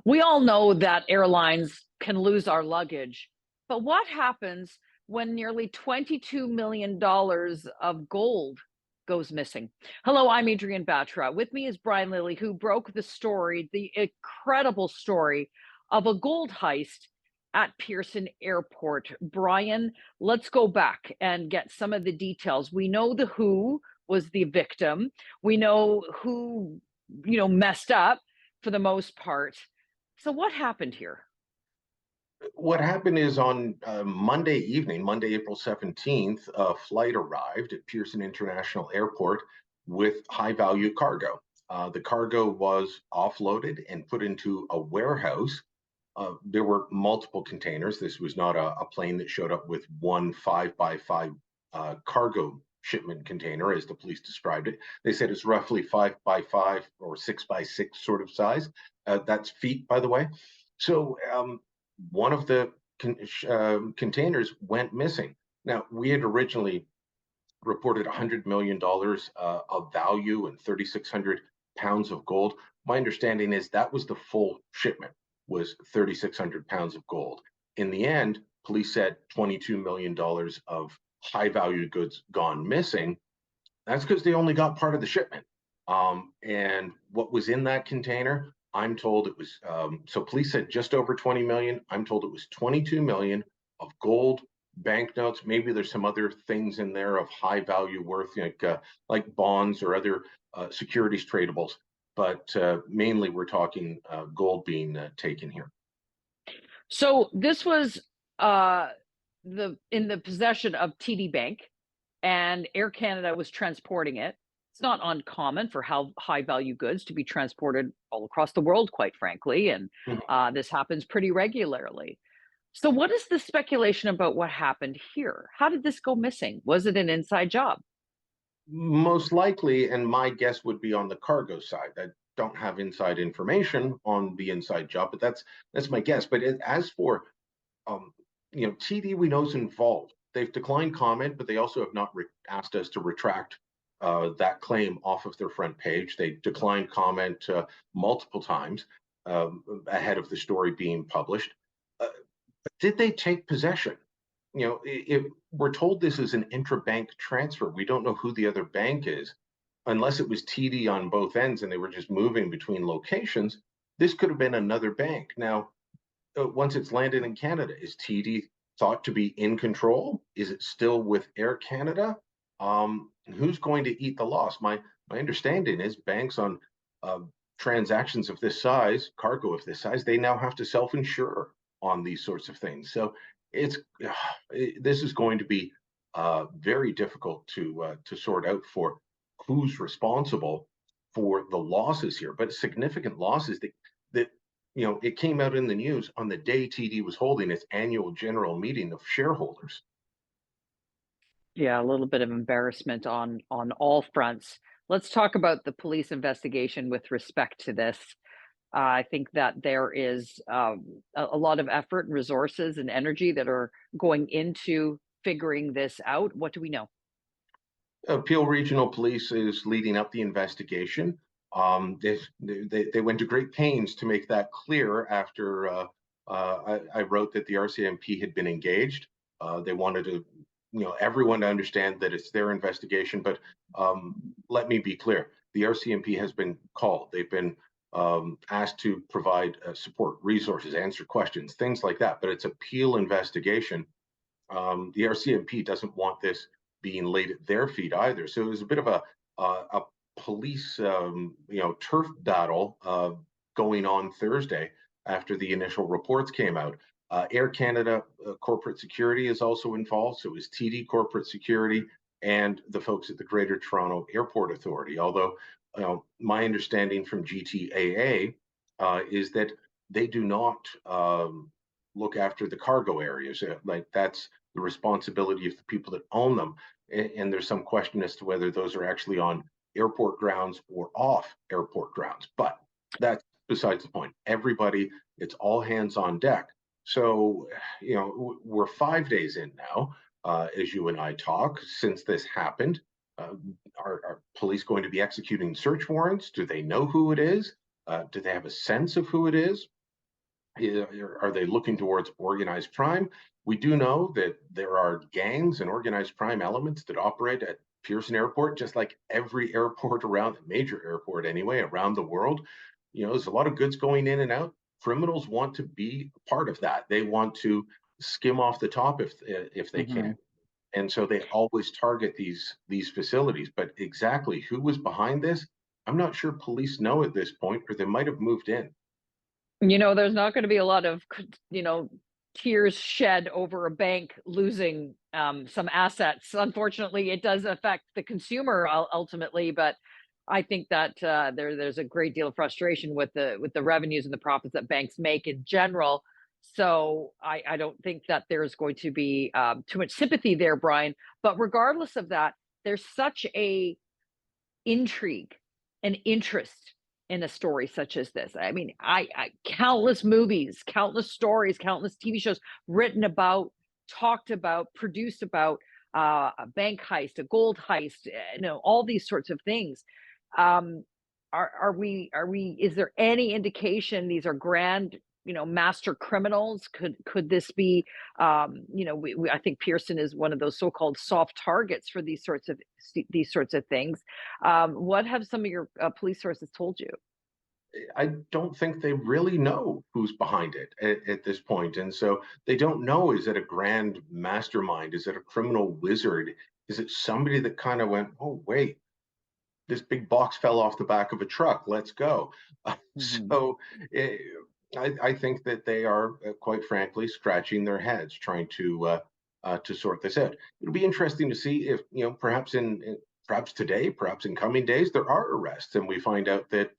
We all know that airlines can lose our luggage, but what happens when nearly $22 million of gold goes missing? Hello, I'm Adrienne Batra. With me is Brian Lilley, who broke the story, the incredible story of a gold heist at Pearson Airport. Brian, let's go back and get some of the details. We know the who was the victim. We know who, messed up for the most part. So what happened here? What happened is on Monday evening, Monday, April 17th, a flight arrived at Pearson International Airport with high value cargo. The cargo was offloaded and put into a warehouse. There were multiple containers. This was not a plane that showed up with one 5x5 cargo shipment container, as the police described it. They said it's roughly 5x5 or 6x6 sort of size. That's feet, by the way. So one of the containers went missing. Now, we had originally reported $100 million of value and 3,600 pounds of gold. My understanding is that was the full shipment, was 3,600 pounds of gold. In the end, police said $22 million of high value goods gone missing. That's because they only got part of the shipment. And what was in that container, I'm told it was, so police said just over 20 million. I'm told it was 22 million of gold, banknotes. Maybe there's some other things in there of high value worth, like bonds or other securities tradables. But mainly we're talking gold being taken here. So this was in the possession of TD Bank, and Air Canada was transporting it. It's not uncommon for high value goods to be transported all across the world, quite frankly, and this happens pretty regularly. So what is the speculation about what happened here? How did this go missing? Was it an inside job? Most likely, and my guess would be on the cargo side. I don't have inside information on the inside job, but that's my guess. But as for TD, we know is involved. They've declined comment, but they also have not asked us to retract that claim off of their front page. They declined comment multiple times ahead of the story being published. But did they take possession? If we're told this is an intra-bank transfer, we don't know who the other bank is, unless it was TD on both ends and they were just moving between locations. This could have been another bank. Now, once it's landed in Canada, is TD thought to be in control? Is it still with Air Canada? Who's going to eat the loss? My understanding is banks on transactions of this size, cargo of this size, they now have to self-insure on these sorts of things. So this is going to be very difficult to sort out for who's responsible for the losses here, but significant losses that it came out in the news on the day TD was holding its annual general meeting of shareholders. Yeah, a little bit of embarrassment on all fronts. Let's talk about the police investigation with respect to this. I think that there is a lot of effort and resources and energy that are going into figuring this out. What do we know? Peel Regional Police is leading up the investigation. They went to great pains to make that clear after I wrote that the RCMP had been engaged. They wanted to, everyone to understand that it's their investigation. But let me be clear: the RCMP has been called. They've been asked to provide support, resources, answer questions, things like that. But it's a Peel investigation. The RCMP doesn't want this being laid at their feet either. So it was a bit of a police, turf battle going on Thursday after the initial reports came out. Air Canada Corporate Security is also involved. So is TD Corporate Security and the folks at the Greater Toronto Airport Authority. Although my understanding from GTAA is that they do not look after the cargo areas. Like that's the responsibility of the people that own them. And there's some question as to whether those are actually on airport grounds or off airport grounds. But that's besides the point. Everybody, it's all hands on deck. So, we're 5 days in now, as you and I talk, since this happened. Are police going to be executing search warrants? Do they know who it is? Do they have a sense of who it is? Are they looking towards organized crime? We do know that there are gangs and organized crime elements that operate at Pearson Airport, just like every airport around, major airport anyway, around the world. There's a lot of goods going in and out. Criminals want to be part of that. They want to skim off the top if they can. Mhm. And so they always target these facilities. But exactly who was behind this, I'm not sure police know at this point, or they might have moved in. There's not going to be a lot of, tears shed over a bank losing some assets. Unfortunately, it does affect the consumer ultimately, but I think that there's a great deal of frustration with the revenues and the profits that banks make in general. So I don't think that there's going to be too much sympathy there, Brian. But regardless of that, there's such a intrigue and interest in a story such as this. I mean, I countless movies, countless stories, countless TV shows written about, talked about, produced about a bank heist, a gold heist, all these sorts of things. Um, are we, is there any indication these are grand, master criminals? Could this be, I think Pearson is one of those so-called soft targets for these sorts of things. What have some of your police sources told you? I don't think they really know who's behind it at this point. And so they don't know, is it a grand mastermind? Is it a criminal wizard? Is it somebody that kind of went, oh, wait, this big box fell off the back of a truck. Let's go. Mhm. So eh, I think that they are, quite frankly, scratching their heads trying to sort this out. It'll be interesting to see if, perhaps today, perhaps in coming days, there are arrests and we find out that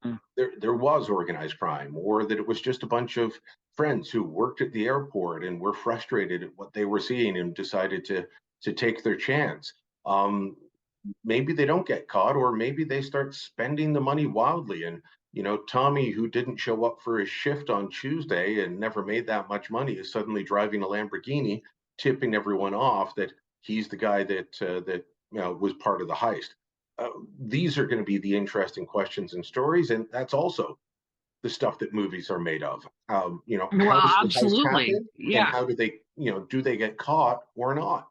Mm. there was organized crime, or that it was just a bunch of friends who worked at the airport and were frustrated at what they were seeing and decided to take their chance. Um, Maybe they don't get caught, or maybe they start spending the money wildly. And Tommy, who didn't show up for his shift on Tuesday and never made that much money, is suddenly driving a Lamborghini, tipping everyone off that he's the guy that was part of the heist. These are going to be the interesting questions and stories, and that's also the stuff that movies are made of. How Well, does the heist absolutely. happen, and Yeah. how do they get caught or not?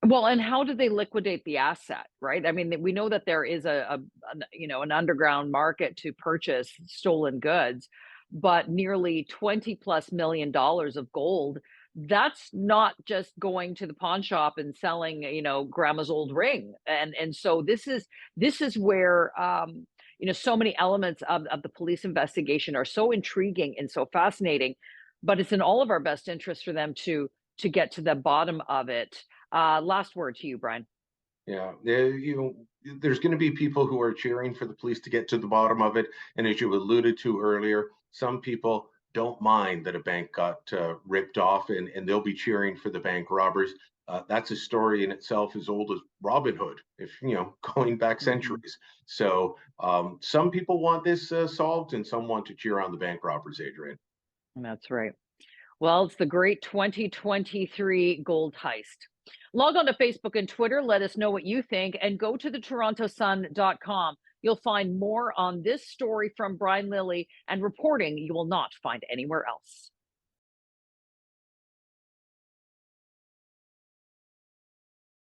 Well, and how do they liquidate the asset, right? I mean, we know that there is an underground market to purchase stolen goods, but nearly 20 plus $1 million of gold, that's not just going to the pawn shop and selling, grandma's old ring. And so this is where so many elements of the police investigation are so intriguing and so fascinating, but it's in all of our best interest for them to get to the bottom of it. Last word to you, Brian. Yeah, there's going to be people who are cheering for the police to get to the bottom of it, and as you alluded to earlier, some people don't mind that a bank got ripped off, and they'll be cheering for the bank robbers. That's a story in itself as old as Robin Hood, if going back Mhm. centuries. So some people want this solved, and some want to cheer on the bank robbers, Adrian. That's right. Well, it's the great 2023 gold heist. Log on to Facebook and Twitter. Let us know what you think and go to the torontosun.com. You'll find more on this story from Brian Lilley and reporting you will not find anywhere else.